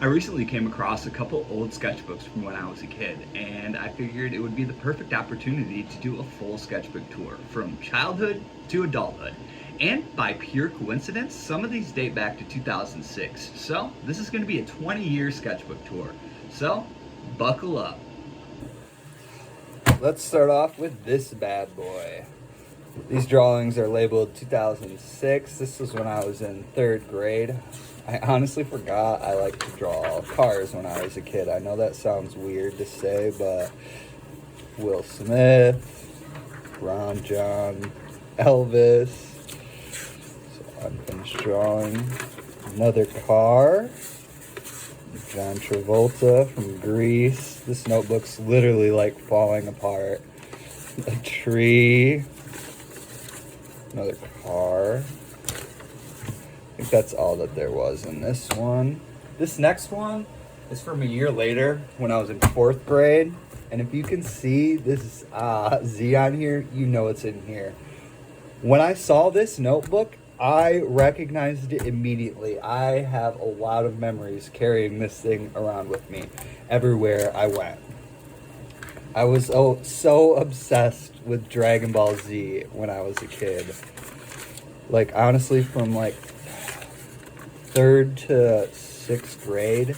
I recently came across a couple old sketchbooks from when I was a kid, and I figured it would be the perfect opportunity to do a full sketchbook tour from childhood to adulthood. And by pure coincidence, some of these date back to 2006. So, this is going to be a 20-year sketchbook tour. So, buckle up. Let's start off with this bad boy. These drawings are labeled 2006. This was when I was in 3rd grade. I honestly forgot I liked to draw cars when I was a kid. I know that sounds weird to say, but Will Smith, Ron John, Elvis. So unfinished drawing. Another car. John Travolta from Grease. This notebook's literally like falling apart. A tree. Another car. I think that's all that there was in this one. This next one is from a year later when I was in 4th grade. And if you can see this Z on here, you know it's in here. When I saw this notebook, I recognized it immediately. I have a lot of memories carrying this thing around with me everywhere I went. I was so obsessed with Dragon Ball Z when I was a kid. Like, honestly, from like 3rd to 6th grade,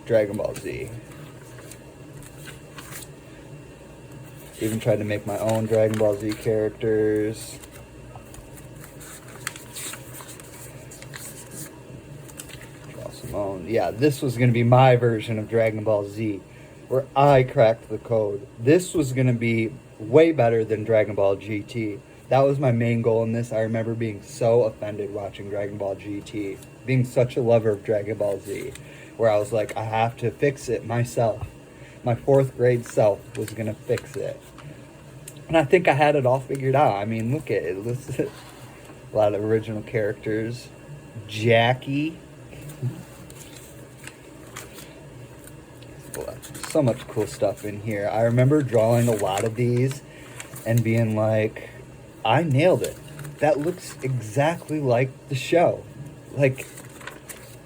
Dragon Ball Z. Even tried to make my own Dragon Ball Z characters. Draw some own. Yeah, this was going to be my version of Dragon Ball Z, where I cracked the code. This was going to be way better than Dragon Ball GT. That was my main goal in this. I remember being so offended watching Dragon Ball GT, being such a lover of Dragon Ball Z, where I was like, I have to fix it myself. My 4th grade self was going to fix it. And I think I had it all figured out. I mean, look at it. Listen, a lot of original characters. Jackie. So much cool stuff in here. I remember drawing a lot of these and being like, I nailed it. That looks exactly like the show. Like,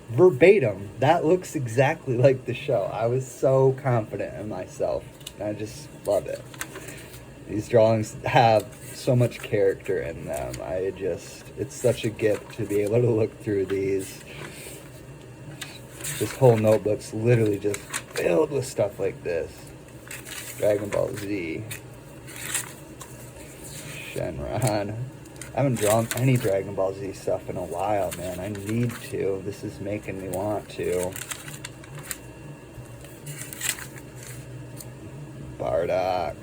verbatim, that looks exactly like the show. I was so confident in myself. And I just love it. These drawings have so much character in them. It's such a gift to be able to look through these. This whole notebook's literally just filled with stuff like this. Dragon Ball Z. Shenron. I haven't drawn any Dragon Ball Z stuff in a while, man. I need to. This is making me want to. Bardock.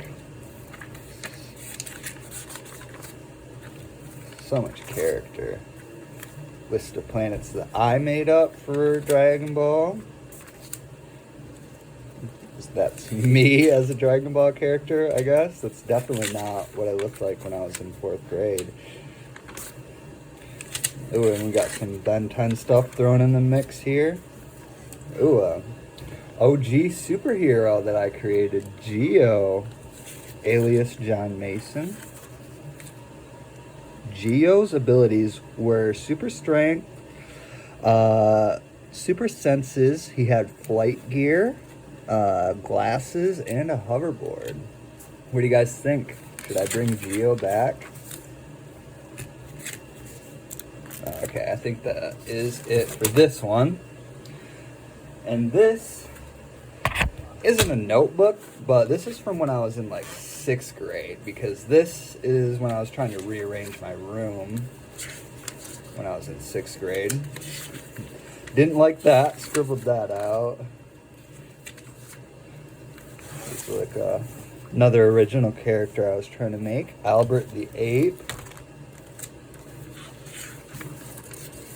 So much character. List of planets that I made up for Dragon Ball. That's me as a Dragon Ball character, I guess. That's definitely not what I looked like when I was in 4th grade. Ooh, and we got some Ben 10 stuff thrown in the mix here. Ooh, OG superhero that I created, Geo, alias John Mason. Geo's abilities were super strength, super senses. He had flight gear, glasses, and a hoverboard. What do you guys think? Should I bring Geo back? Okay, I think that is it for this one. And this isn't a notebook, but this is from when I was in like 6th grade, because this is when I was trying to rearrange my room when I was in 6th grade. Didn't like that, scribbled that out. It's like another original character I was trying to make, Albert the Ape.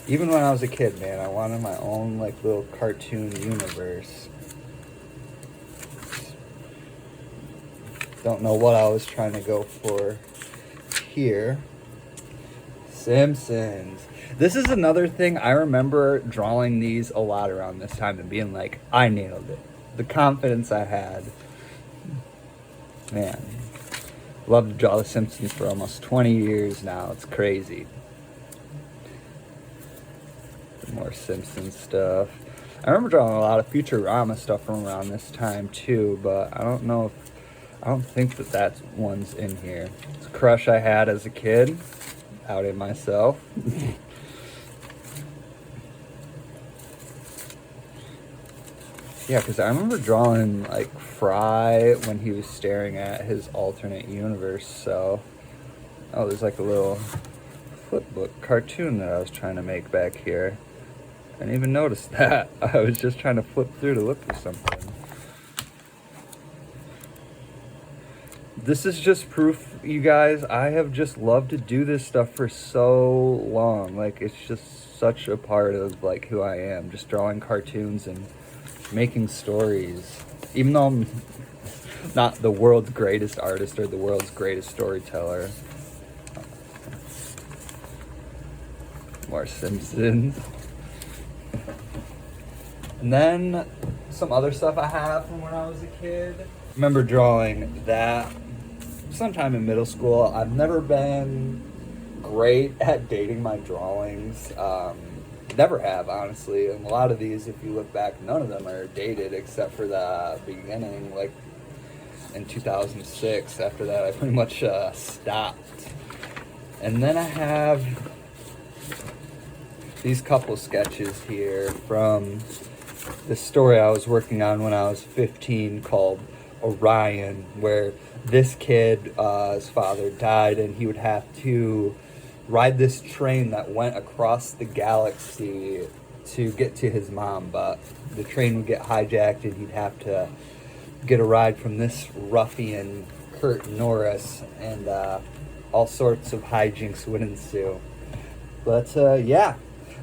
Even when I was a kid, man, I wanted my own like little cartoon universe. Don't know what I was trying to go for here. Simpsons. This is another thing. I remember drawing these a lot around this time and being like, I nailed it. The confidence I had. Man, love to draw The Simpsons for almost 20 years now. It's crazy. More Simpsons stuff. I remember drawing a lot of Futurama stuff from around this time too, but I don't think that one's in here. It's a crush I had as a kid. Outed myself. Yeah, because I remember drawing like Fry when he was staring at his alternate universe. So, oh, there's like a little flipbook cartoon that I was trying to make back here. I didn't even notice that. I was just trying to flip through to look for something. This is just proof, you guys. I have just loved to do this stuff for so long. Like, it's just such a part of like who I am. Just drawing cartoons and making stories. Even though I'm not the world's greatest artist or the world's greatest storyteller. More Simpsons. And then some other stuff I have from when I was a kid. I remember drawing that sometime in middle school. I've never been great at dating my drawings. Never have, honestly. And a lot of these, if you look back, none of them are dated except for the beginning, like in 2006. After that, I pretty much stopped. And then I have these couple sketches here from the story I was working on when I was 15 called Orion, where this kid, his father died, and he would have to ride this train that went across the galaxy to get to his mom, but the train would get hijacked and he'd have to get a ride from this ruffian, Kurt Norris, and all sorts of hijinks would ensue. But yeah,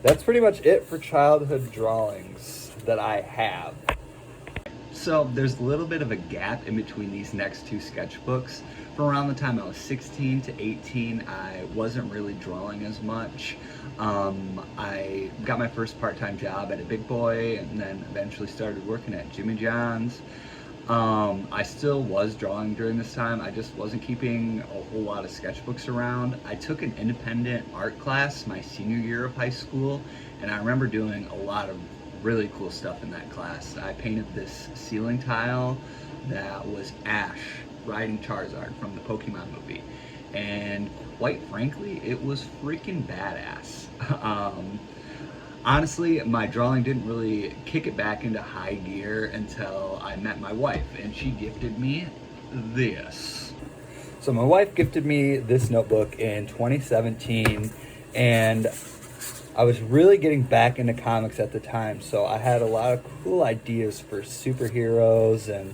that's pretty much it for childhood drawings that I have. So there's a little bit of a gap in between these next two sketchbooks. From around the time I was 16 to 18, I wasn't really drawing as much. I got my first part-time job at a Big Boy and then eventually started working at Jimmy John's. I still was drawing during this time. I just wasn't keeping a whole lot of sketchbooks around. I took an independent art class my senior year of high school, and I remember doing a lot of really cool stuff in that class. I painted this ceiling tile that was Ash riding Charizard from the Pokemon movie, and quite frankly, it was freaking badass. Honestly, my drawing didn't really kick it back into high gear until I met my wife, and she gifted me this. So my wife gifted me this notebook in 2017, and I was really getting back into comics at the time, so I had a lot of cool ideas for superheroes and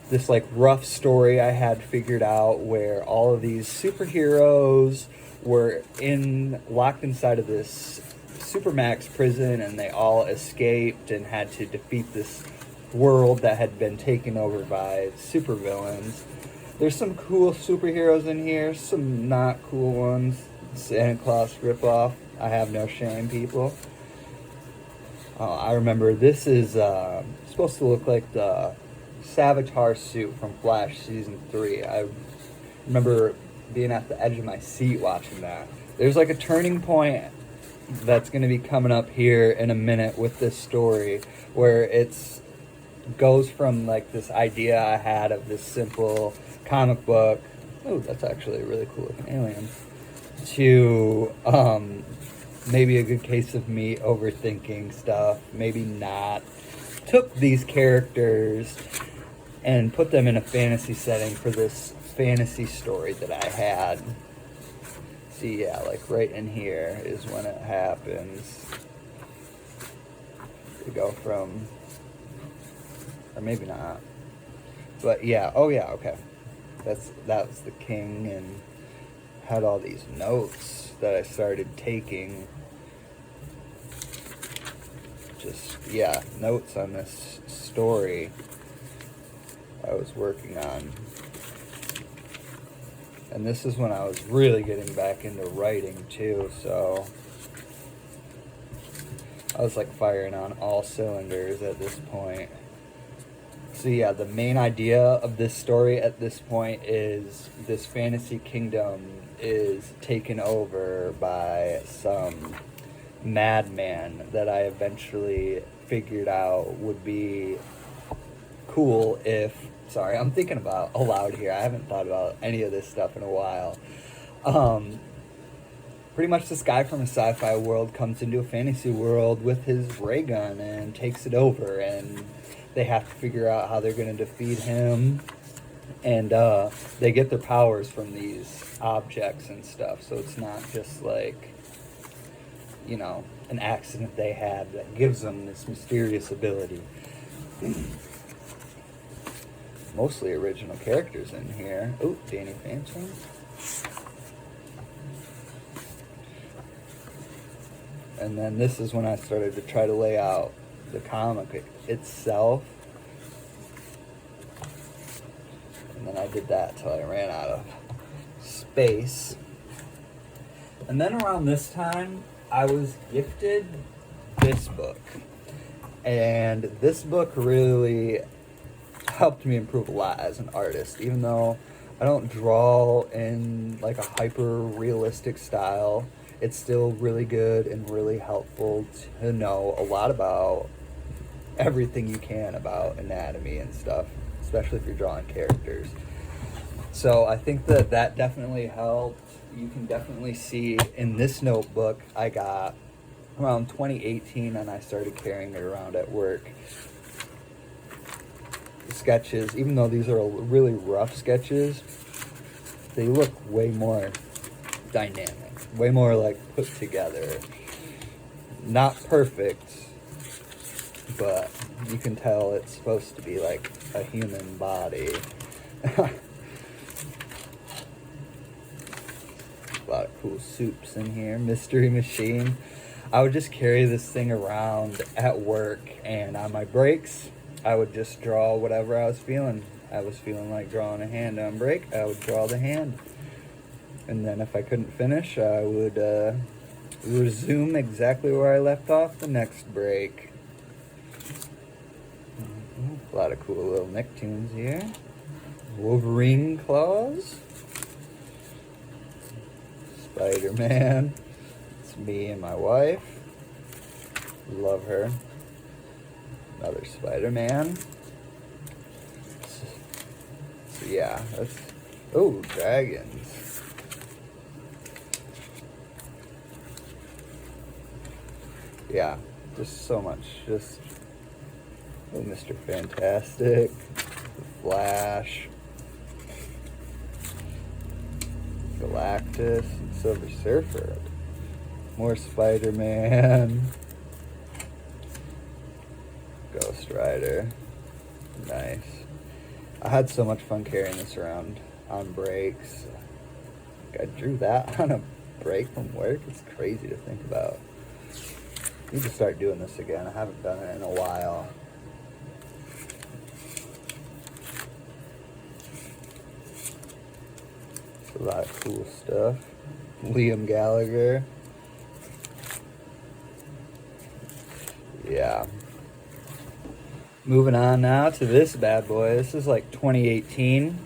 this like rough story I had figured out where all of these superheroes were locked inside of this Supermax prison, and they all escaped and had to defeat this world that had been taken over by supervillains. There's some cool superheroes in here, some not cool ones. Santa Claus ripoff. I have no shame, people. I remember this is supposed to look like the Savitar suit from Flash Season 3. I remember being at the edge of my seat watching that. There's like a turning point that's going to be coming up here in a minute with this story where it's goes from like this idea I had of this simple comic book. Oh, that's actually a really cool looking alien. To maybe a good case of me overthinking stuff, maybe not. Took these characters and put them in a fantasy setting for this fantasy story that I had. See, yeah, like right in here is when it happens. We go from, or maybe not. But yeah, oh yeah, okay. That was the king, and had all these notes that I started taking. Just, yeah, notes on this story I was working on. And this is when I was really getting back into writing too, so I was like firing on all cylinders at this point. So yeah, the main idea of this story at this point is this fantasy kingdom is taken over by some madman that I eventually figured out would be cool if. Sorry, I'm thinking about aloud here. I haven't thought about any of this stuff in a while. Um, Pretty much this guy from a sci-fi world comes into a fantasy world with his ray gun and takes it over, and they have to figure out how they're going to defeat him. And they get their powers from these objects and stuff, so it's not just like, an accident they had that gives them this mysterious ability. Mostly original characters in here. Oh, Danny Phantom. And then this is when I started to try to lay out the comic itself. And then I did that till I ran out of space. And then around this time, I was gifted this book. And this book really helped me improve a lot as an artist, even though I don't draw in like a hyper realistic style. It's still really good and really helpful to know a lot about everything you can about anatomy and stuff, especially if you're drawing characters. So I think that definitely helped. You can definitely see in this notebook I got around 2018, and I started carrying it around at work. The sketches, even though these are really rough sketches, they look way more dynamic, way more like put together. Not perfect, but you can tell it's supposed to be like a human body. A lot of cool soups in here. Mystery Machine. I would just carry this thing around at work, and on my breaks, I would just draw whatever I was feeling. I was feeling like drawing a hand on break, I would draw the hand. And then if I couldn't finish, I would resume exactly where I left off the next break. A lot of cool little Nicktoons here. Wolverine claws. Spider-Man. It's me and my wife. Love her. Another Spider-Man. So yeah, that's... Oh, dragons. Yeah, just so much. Just... Oh, Mr. Fantastic. The Flash. Galactus. And Silver Surfer. More Spider-Man. Ghost Rider. Nice. I had so much fun carrying this around on breaks. I drew that on a break from work. It's crazy to think about. I need to start doing this again. I haven't done it in a while. A lot of cool stuff. Liam Gallagher. Yeah. Moving on now to this bad boy. This is like 2018.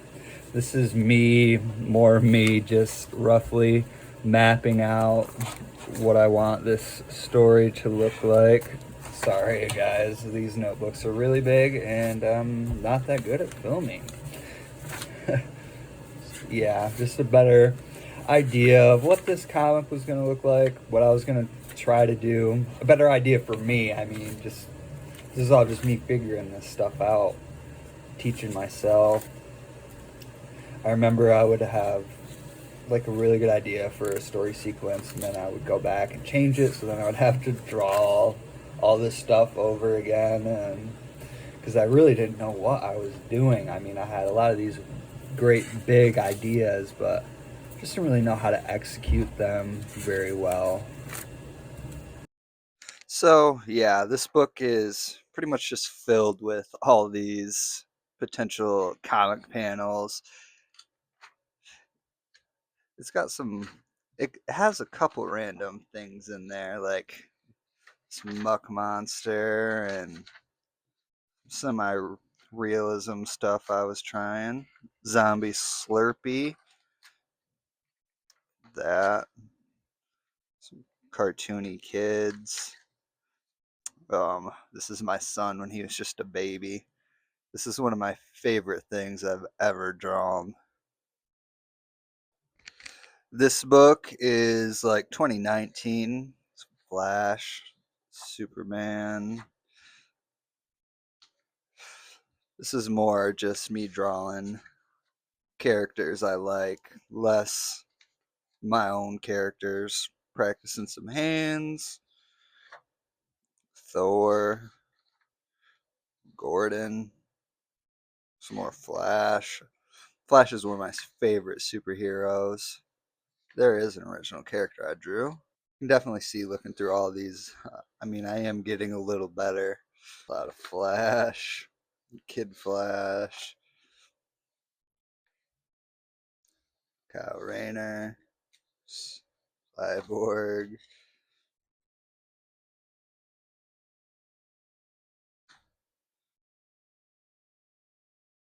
This is me, more me, just roughly mapping out what I want this story to look like. Sorry guys, these notebooks are really big and I'm not that good at filming. Yeah, just a better idea of what this comic was going to look like, what I was going to try to do. A better idea for me. I mean, this is all just me figuring this stuff out, teaching myself. I remember I would have like a really good idea for a story sequence, and then I would go back and change it, so then I would have to draw all this stuff over again, and because I really didn't know what I was doing. I mean, I had a lot of these great big ideas, but just didn't really know how to execute them very well. So yeah, this book is pretty much just filled with all these potential comic panels. It's got it has a couple random things in there, like some muck monster and semi-realism stuff I was trying. Zombie Slurpee. That. Some cartoony kids. This is my son when he was just a baby. This is one of my favorite things I've ever drawn. This book is like 2019. It's Flash, Superman. This is more just me drawing characters I like, less my own characters, practicing some hands. Thor, Gordon, some more Flash. Flash is one of my favorite superheroes. There is an original character I drew. You can definitely see looking through all these. I mean, I am getting a little better. A lot of Flash, Kid Flash, Kyle Rayner, Cyborg.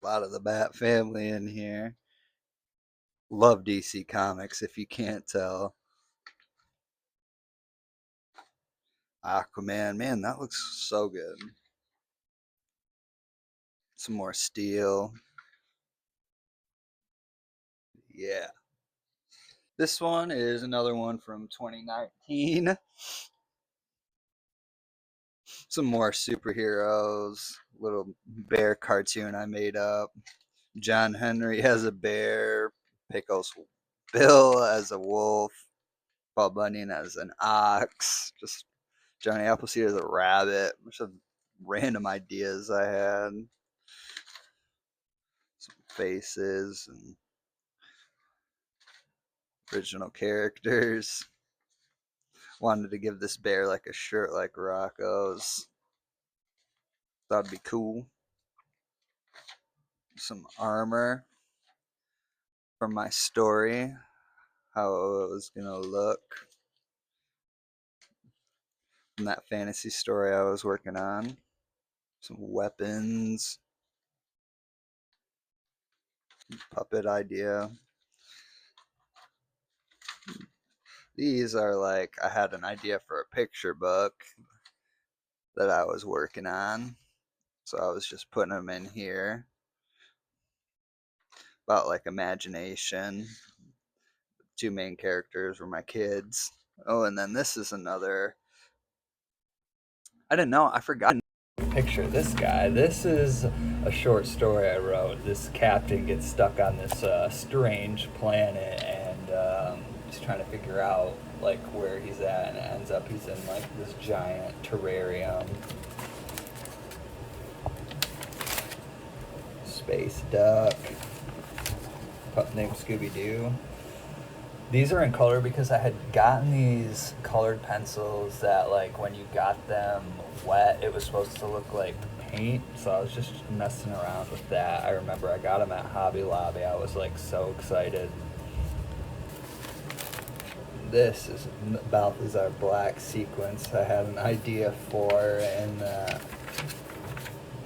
A lot of the Bat family in here. Love DC Comics if you can't tell. Aquaman, man, that looks so good. Some more Steel. Yeah. This one is another one from 2019. Some more superheroes. Little bear cartoon I made up. John Henry has a bear. Pickles Bill as a wolf. Paul Bunyan as an ox. Just Johnny Appleseed as a rabbit. Just random ideas I had. Some faces and original characters. Wanted to give this bear like a shirt like Rocco's. Thought it'd be cool. Some armor from my story, how it was gonna look from that fantasy story I was working on. Some weapons, puppet idea. These are like, I had an idea for a picture book that I was working on, so I was just putting them in here. About like imagination. Two main characters were my kids. Oh, and then this is another. I didn't know. I forgot. Picture this guy. This is a short story I wrote. This captain gets stuck on this strange planet, and he's trying to figure out like where he's at, and it ends up he's in like this giant terrarium. Space duck. Pup named Scooby-Doo. These are in color because I had gotten these colored pencils that like when you got them wet it was supposed to look like paint, so I was just messing around with that. I remember I got them at Hobby Lobby. I was like so excited. This is Balthazar Black sequence I had an idea for in the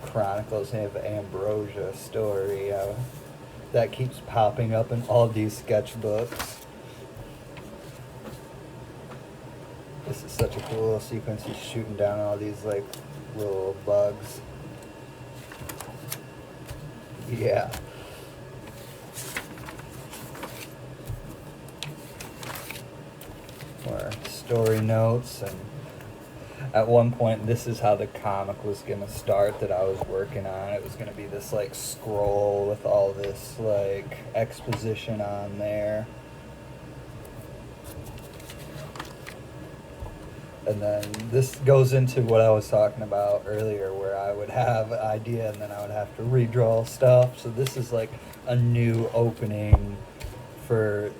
Chronicles of Ambrosia story that keeps popping up in all these sketchbooks. This is such a cool little sequence. He's shooting down all these like little bugs. Yeah. More story notes, and at one point this is how the comic was gonna start that I was working on. It was gonna be this like scroll with all this like exposition on there. And then this goes into what I was talking about earlier, where I would have an idea and then I would have to redraw stuff. So this is like a new opening for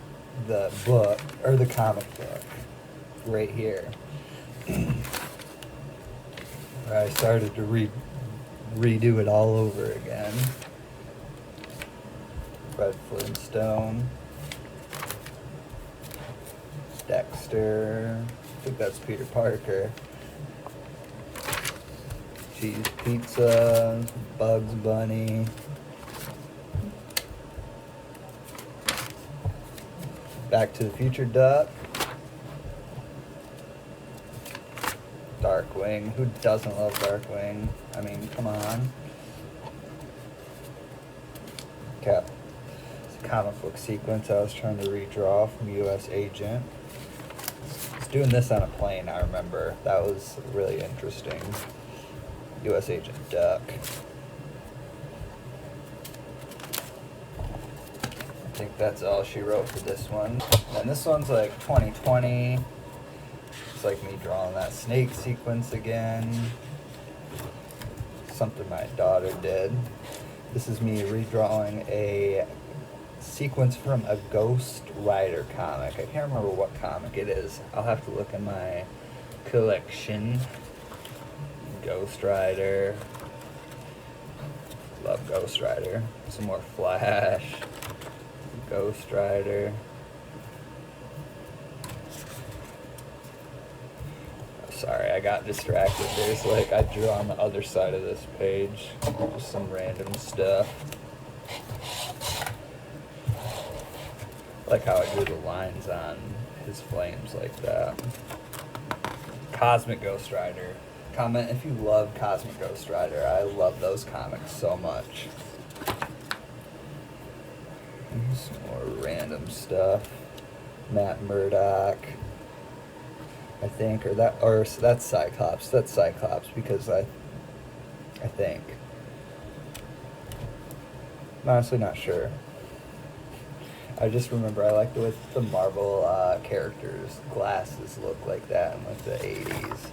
the book, or the comic book, right here. Where I started to redo it all over again. Fred Flintstone. Dexter. I think that's Peter Parker. Cheese Pizza, Bugs Bunny. Back to the Future Duck. Darkwing. Who doesn't love Darkwing? I mean, come on. Okay. It's a comic book sequence I was trying to redraw from U.S. Agent. I was doing this on a plane, I remember. That was really interesting. U.S. Agent Duck. I think that's all she wrote for this one. And this one's like 2020. It's like me drawing that snake sequence again. Something my daughter did. This is me redrawing a sequence from a Ghost Rider comic. I can't remember what comic it is. I'll have to look in my collection. Ghost Rider. Love Ghost Rider. Some more Flash. Ghost Rider. Sorry, I got distracted. There's like, I drew on the other side of this page. Just some random stuff. I like how I drew the lines on his flames like that. Cosmic Ghost Rider. Comment if you love Cosmic Ghost Rider. I love those comics so much. Some more random stuff. Matt Murdock. I think, or that's Cyclops. That's Cyclops because I think. I'm honestly not sure. I just remember I liked the way the Marvel characters' glasses look like that in like the 80s.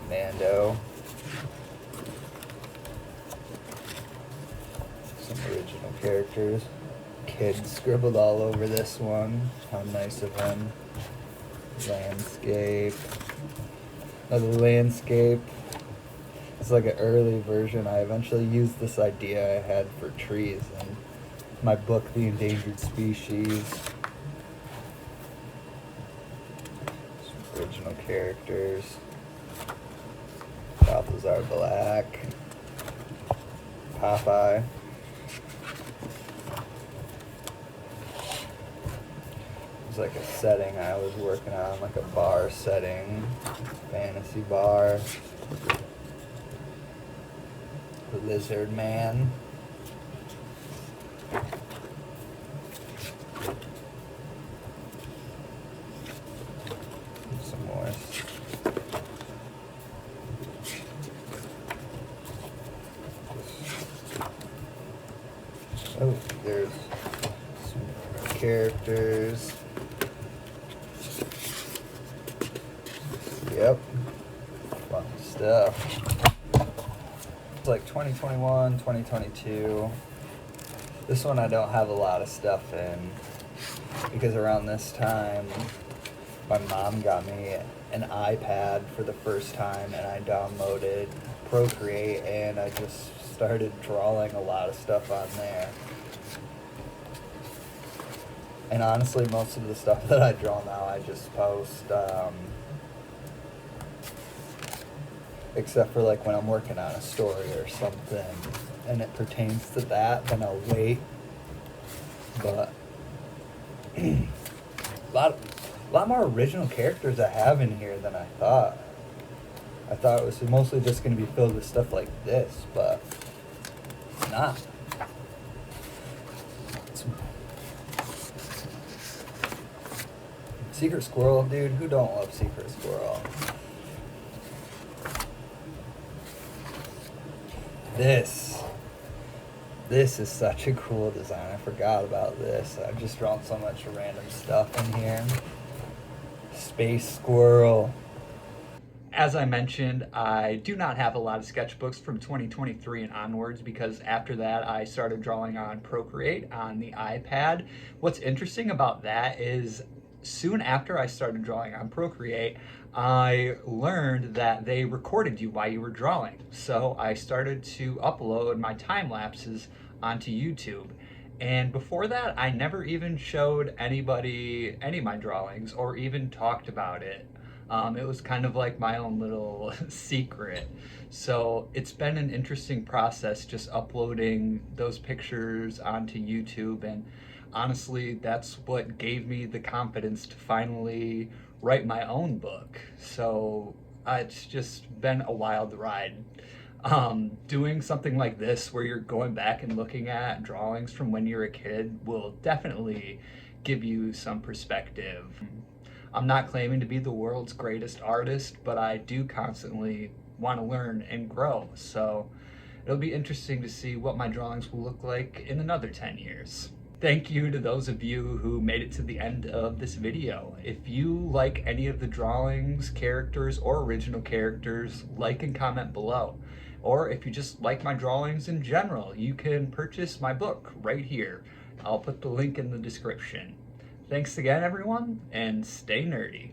Mando. Some original characters. Kid scribbled all over this one. How nice of him. Landscape. Another landscape. It's like an early version. I eventually used this idea I had for trees in my book, The Endangered Species. Some original characters. Balthazar Black. Popeye. It was like a setting I was working on, like a bar setting. Fantasy bar. The Lizard Man. Some more. Oh, there's some characters. Yep. Fun stuff. It's like 2021, 2022. This one I don't have a lot of stuff in because around this time my mom got me an iPad for the first time and I downloaded Procreate and I just started drawing a lot of stuff on there. And honestly, most of the stuff that I draw now I just post, except for like when I'm working on a story or something and it pertains to that, then I'll wait. But a lot more original characters I have in here than I thought. I thought it was mostly just going to be filled with stuff like this, but it's not. Secret Squirrel, dude, who don't love Secret Squirrel? This is such a cool design. I forgot about this. I've just drawn so much random stuff in here. Space Squirrel. As I mentioned, I do not have a lot of sketchbooks from 2023 and onwards because after that I started drawing on Procreate on the iPad. What's interesting about that is soon after I started drawing on Procreate, I learned that they recorded you while you were drawing. So I started to upload my time lapses onto YouTube. And before that, I never even showed anybody any of my drawings or even talked about it. It was kind of like my own little secret. So it's been an interesting process just uploading those pictures onto YouTube. And honestly, that's what gave me the confidence to finally write my own book. So it's just been a wild ride. Doing something like this where you're going back and looking at drawings from when you're a kid will definitely give you some perspective. I'm not claiming to be the world's greatest artist, but I do constantly want to learn and grow. So it'll be interesting to see what my drawings will look like in another 10 years. Thank you to those of you who made it to the end of this video. If you like any of the drawings, characters, or original characters, like and comment below. Or if you just like my drawings in general, you can purchase my book right here. I'll put the link in the description. Thanks again, everyone, and stay nerdy.